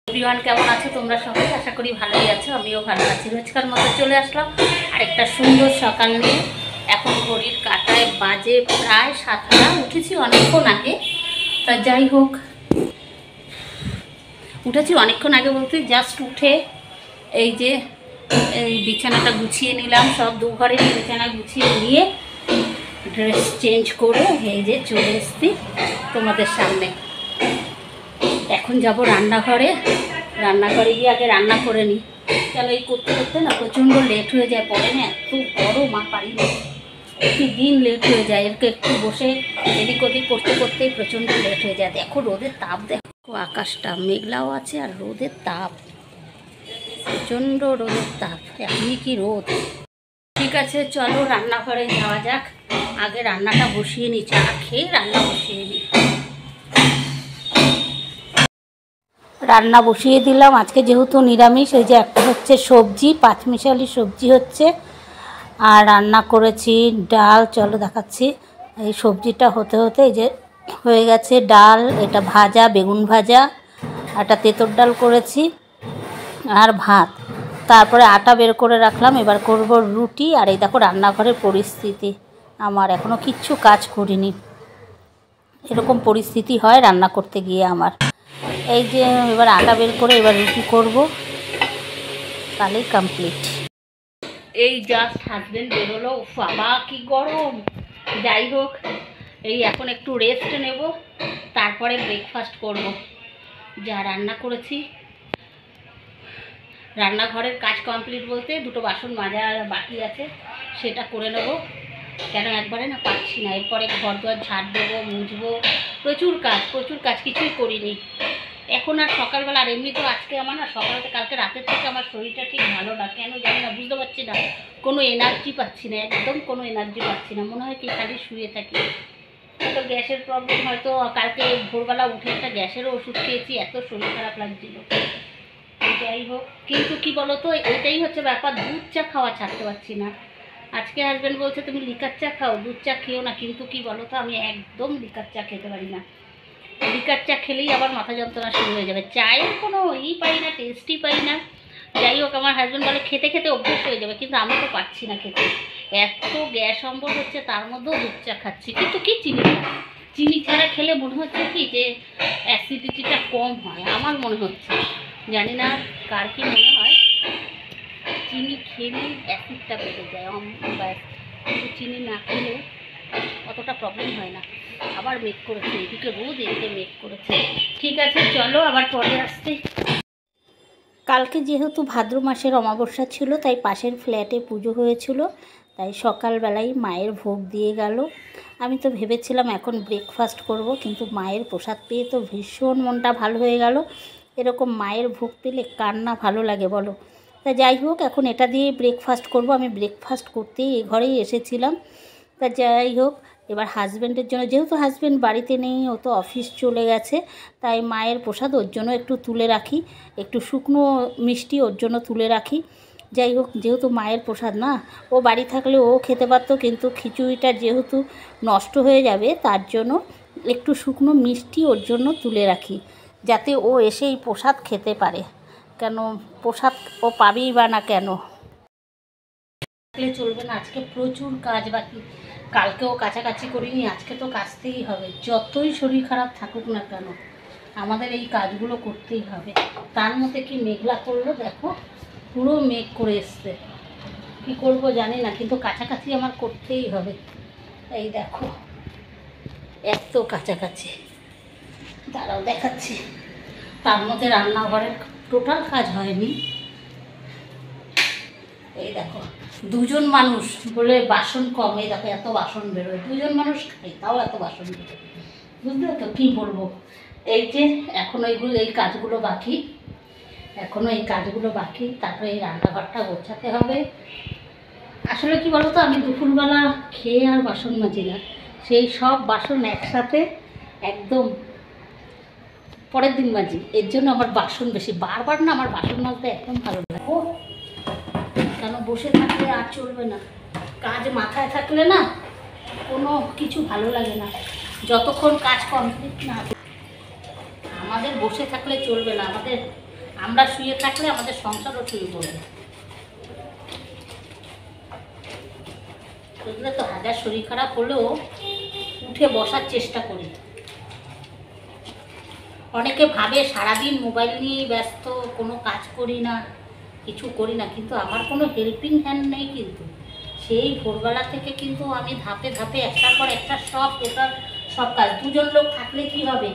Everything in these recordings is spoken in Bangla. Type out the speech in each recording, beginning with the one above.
এভরিওয়ান কেমন আছো তোমরা সবাই? আশা করি ভালোই আছো, আমিও ভালো আছি। রোজকার মতো চলে আসলাম আরেকটা সুন্দর সকাল নিয়ে। এখন ঘড়ির কাঁটায় বাজে প্রায় 7টা। উঠেছি অনেকক্ষণ আগে, তা যাই হোক উঠেছি অনেকক্ষণ আগে বলতে জাস্ট উঠে এই যে এই বিছানাটা গুছিয়ে নিলাম, সব দু ঘরের বিছানা গুছিয়ে নিয়ে ড্রেস চেঞ্জ করে এই যে চলে এসছি তোমাদের সামনে। এখন যাব রান্নাঘরে, রান্নাঘরে গিয়ে আগে রান্না করে নিই। চলো, এই করতে করতে না প্রচণ্ড লেট হয়ে যায়, পরে না এত বড় মা পারি না, প্রতিদিন লেট হয়ে যায়। এরকে একটু বসে এদিক ওদিক করতে করতেই প্রচণ্ড লেট হয়ে যায়। দেখো রোদের তাপ, দেখো আকাশটা মেঘলাও আছে আর রোদের তাপ, প্রচণ্ড রোদের তাপ, এখনই কি রোদ। ঠিক আছে চলো রান্নাঘরে যাওয়া যাক, আগে রান্নাটা বসিয়ে নিই, চা খেয়ে রান্না বসিয়ে নিই। রান্না বসিয়ে দিলাম, আজকে যেহেতু নিরামিষ, এই যে একটা হচ্ছে সবজি, পাঁচমিশালি সবজি হচ্ছে, আর রান্না করেছি ডাল। চলো দেখাচ্ছি। এই সবজিটা হতে হতে এই যে হয়ে গেছে ডাল, এটা ভাজা, বেগুন ভাজা, একটা তেঁতুর ডাল করেছি আর ভাত। তারপরে আটা বের করে রাখলাম, এবার করব রুটি। আর এই দেখো রান্নাঘরের পরিস্থিতি, আমার এখনও কিচ্ছু কাজ করিনি, এরকম পরিস্থিতি হয় রান্না করতে গিয়ে আমার। এই যে এবার আটা বের করে এবার রুটি করব, তাহলেই কমপ্লিট। এই জাস্ট হাজবেন্ড বেরোলো, বাবা কি গরম। যাই হোক, এই এখন একটু রেস্ট নেব, তারপরে ব্রেকফাস্ট করব। যা রান্না করেছি, রান্নাঘরের কাজ কমপ্লিট বলতে দুটো বাসন মাজা বাকি আছে, সেটা করে নেব। কেন একবারে না পাচ্ছি না, এরপরে ঘর দোয়ার ঝাড় দেবো, মুছবো, প্রচুর কাজ, কিছুই করিনি এখন। আর সকালবেলা, আর এমনি তো আজকে আমার না সকালতে কালকে রাতের থেকে আমার শরীরটা ঠিক ভালো না, কেন জানি না, বুঝতে পারছি না, কোনো এনার্জি পাচ্ছি না, একদম কোনো এনার্জি পাচ্ছি না, মনে হয় কি খালি শুয়ে থাকি। হয়তো গ্যাসের প্রবলেম, হয়তো কালকে ভোরবেলা উঠে একটা গ্যাসেরও ওষুধ খেয়েছি, এত শরীর খারাপ লাগছিল। যাই হোক, কিন্তু কি বলো তো, এটাই হচ্ছে ব্যাপার, দুধ চা খাওয়া ছাড়তে পারছি না। আজকে হাজব্যান্ড বলছে তুমি লিকার চা খাও, দুধ চা খেও না, কিন্তু কি বলো তো আমি একদম লিকার চা খেতে পারি না। লিকার চা খেলেই আবার মাথা যন্ত্রণা শুরু হয়ে যাবে, চায়ের কোনো পাই না, টেস্টই পাই না। যাই হোক, আমার হাজব্যান্ড বলে খেতে খেতে অভ্যেস হয়ে যাবে, কিন্তু আমি তো পাচ্ছি না খেতে, এত গ্যাস অম্বল হচ্ছে, তার মধ্যেও দুধ চা খাচ্ছি। কিন্তু কি চিনি ছাড়া খেলে মনে হচ্ছে কি যে অ্যাসিডিটিটা কম হয়, আমার মনে হচ্ছে, জানি না কার কি মনে হয়। চিনি খেলে অ্যাসিডটা বেড়ে যায়, কিন্তু চিনি না খেলে অতটা প্রবলেম হয় না। আবার মেঘ করেছে, এদিকে রোদ, এদিকে মেঘ করেছে। ঠিক আছে চলো, আবার পরে আসছি। কালকে যেহেতু ভাদ্র মাসের অমাবস্যা ছিল, তাই পাশের ফ্ল্যাটে পুজো হয়েছিল, তাই সকালবেলায় মায়ের ভোগ দিয়ে গেল। আমি তো ভেবেছিলাম এখন ব্রেকফাস্ট করব, কিন্তু মায়ের প্রসাদ পেয়ে তো ভীষণ মনটা ভালো হয়ে গেল। এরকম মায়ের ভোগ পেলে কার না ভালো লাগে বলো। তা যাই হোক, এখন এটা দিয়ে ব্রেকফাস্ট করব। আমি ব্রেকফাস্ট করতেই এ ঘরেই এসেছিলাম। তা যাই হোক, এবার হাজব্যান্ডের জন্য, যেহেতু হাজব্যান্ড বাড়িতে নেই, ও তো অফিস চলে গেছে, তাই মায়ের প্রসাদ ওর জন্য একটু তুলে রাখি, একটু শুকনো মিষ্টি ওর জন্য তুলে রাখি। যাই হোক, যেহেতু মায়ের প্রসাদ না, ও বাড়ি থাকলে ও খেতে পারতো, কিন্তু খিচুড়িটা যেহেতু নষ্ট হয়ে যাবে, তার জন্য একটু শুকনো মিষ্টি ওর জন্য তুলে রাখি, যাতে ও এসে এই প্রসাদ খেতে পারে। কেন প্রসাদ ও পাবেই বা না কেন, চলবে না। আজকে প্রচুর কাজ বাকি, কালকেও কাছাকাছি করিনি, আজকে তো কাচতেই হবে, যতই শরীর খারাপ থাকুক না কেন আমাদের এই কাজগুলো করতেই হবে। তার মধ্যে কি মেঘলা করলো, দেখো পুরো মেঘ করে এসছে, কি করব জানি না, কিন্তু কাছাকাছি আমার করতেই হবে। এই দেখো এত কাছাকাছি, দাঁড়াও দেখাচ্ছি। তার মধ্যে রান্নাঘরের টোটাল কাজ হয়নি। এই দেখো, দুজন মানুষ বলে বাসন কম, এই দেখো এত বাসন বেরোয়, দুজন মানুষ খাই তাও এত বাসন বেরোয়, বুঝলে তো কী বলবো। এই যে এখনও এই কাজগুলো বাকি, তারপরে এই রান্নাঘরটা গোছাতে হবে। আসলে কি বলো তো, আমি দুপুরবেলা খেয়ে আর বাসন মাজি না, সেই সব বাসন একসাথে একদম পরের দিন মাজি, এর জন্য আমার বাসন বেশি, বারবার না আমার বাসন মাজতে একদম ভালো লাগে। ও কেন বসে থাকলে আর চলবে না, কাজ মাথায় থাকলে না কোনো কিছু ভালো লাগে না, যতক্ষণ কাজ কমপ্লিট না। আমাদের বসে থাকলে চলবে না, আমাদের আমরা শুয়ে থাকলে আমাদের সংসারও শুয়ে পড়বে। বুঝলে তো, হাজার শরীর খারাপ হলেও উঠে বসার চেষ্টা করি। অনেকে ভাবে সারাদিন মোবাইল নিয়ে ব্যস্ত, কোনো কাজ করি না, কিছু করি না, কিন্তু আমার কোনো হেল্পিং হ্যান্ড নেই। কিন্তু সেই ভোরবেলা থেকে কিন্তু আমি ধাপে ধাপে একটার পর একটা সব কাজ। দুজন লোক থাকলে কি হবে,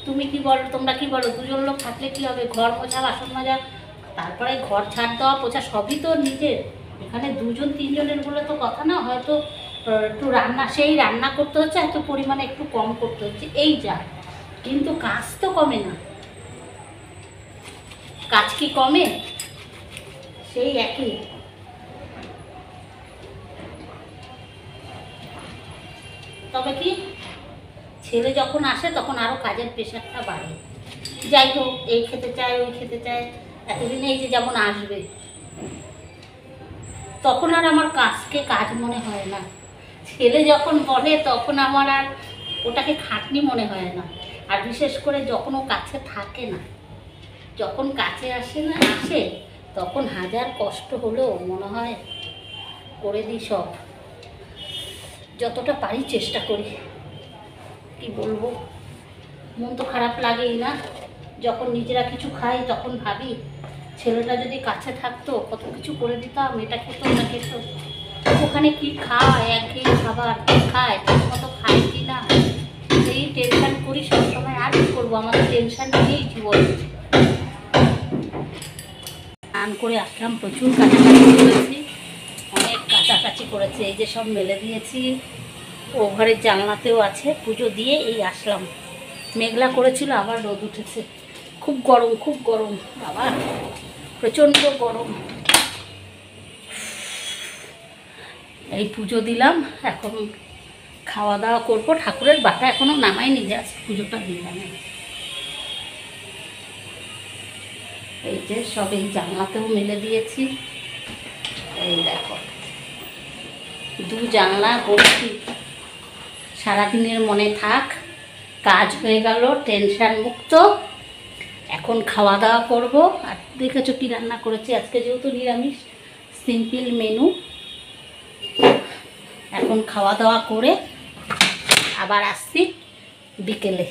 তুমি কি বলো, তোমরা কি বলো, দুজন লোক থাকলে কি হবে? ঘর মোছা, বাসন মাজা, তারপরে ঘর ঝাড় দেওয়া, পোছা, সবই তো নিজের। এখানে দুজন তিনজনের বলে তো কথা না, হয়তো একটু রান্না করতে হচ্ছে, এত পরিমাণে একটু কম করতে হচ্ছে, এই যা। কিন্তু কাজ তো কমে না। কাজ কি কমে? সেই একই। তবে কি, ছেলে যখন আসে তখন আরও কাজের প্রেশারটা বাড়ে। যাই হোক, এই খেতে চায়, ওই খেতে চায়, এতদিন এই যে যেমন আসবে, তখন আর আমার কাজকে কাজ মনে হয় না। ছেলে যখন বলে তখন আমার আর ওটাকে খাটনি মনে হয় না। আর বিশেষ করে যখন ও কাছে থাকে না, যখন কাছে আসে তখন হাজার কষ্ট হলেও মনে হয় করে দিই সব, যতটা পারি চেষ্টা করি। কি বলবো, মন তো খারাপ লাগেই না। যখন নিজেরা কিছু খাই তখন ভাবি ছেলেটা যদি কাছে থাকতো কত কিছু করে দিতাম, এটা খেত না খেত, ওখানে কি খায়, একঘেয়ে খাবার কি খায়, ঠিক মতো খায় কি না, এই টেনশন করি সবসময়। আর কি করবো, আমাদের টেনশন নিয়েই জীবন। স্নান করে আসলাম, প্রচুর কাছাকাছি করেছি, অনেক কাছাকাছি করেছি, এই যে সব মেলে দিয়েছি, ও ঘরের জানলাতেও আছে। পুজো দিয়ে এই আসলাম, মেঘলা করেছিল, আবার রোদ উঠেছে। খুব গরম, খুব গরম বাবা, প্রচণ্ড গরম। এই পুজো দিলাম, এখন খাওয়া দাওয়া করবো। ঠাকুরের বাটা এখনো নামাইনি, যাচ্ছে পুজোটা দিলাম। এই যে সব এই জানলাতেও মেলে দিয়েছি, এই দেখো, দু জানলা ভর্তি। সারাদিনের মনে থাক, কাজ হয়ে গেল, টেনশন মুক্ত। এখন খাওয়া দাওয়া করব। আর দেখেছো কি রান্না করেছি আজকে, যেহেতু নিরামিষ, সিম্পল মেনু। এখন খাওয়া দাওয়া করে আবার আসছি বিকেলে।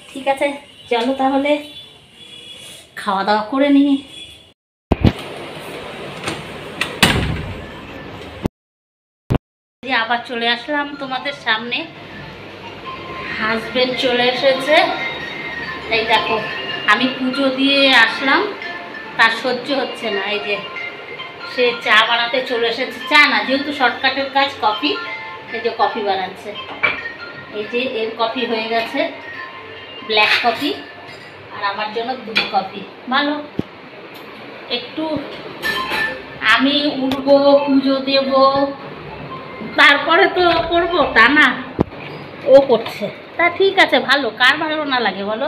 ঠিক আছে, চলো তাহলে খাওয়া দাওয়া করে নিই। আবার চলে আসলাম তোমাদের সামনে। হাজবেন্ড চলে এসেছে, এই দেখো। আমি পুজো দিয়ে আসলাম, তার সহ্য হচ্ছে না, এই যে সে চা বানাতে চলে এসেছে। চা না, যেহেতু শর্টকাটের কাজ, কফি। এই যে কফি বানাচ্ছে, এই যে এর কফি হয়ে গেছে, ব্ল্যাক কফি, আর আমার জন্য দুধ কফি। ভালো, একটু আমি উঠবো, পুজো দেব, তারপরে তো করবো, তা না, ও করছে। তা ঠিক আছে, ভালো। কার ভালো না লাগে বলো,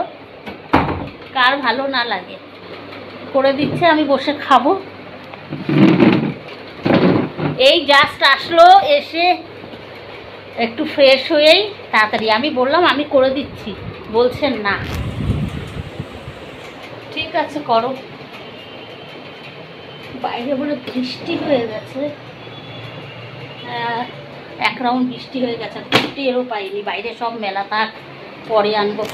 কার ভালো না লাগে? করে দিচ্ছে, আমি বসে খাবো। এই জাস্ট আসলো, এসে একটু ফ্রেশ হয়েই তাড়াতাড়ি আমি বললাম আমি করে দিচ্ছি, বলছেন না। ঠিক আছে, করো। বাইরে বলে বৃষ্টি হয়ে গেছে, এক রাউন্ড বৃষ্টি হয়ে গেছে, টেরও পাইনি। বাইরে সব মেলা, থাক, পরে আনবো।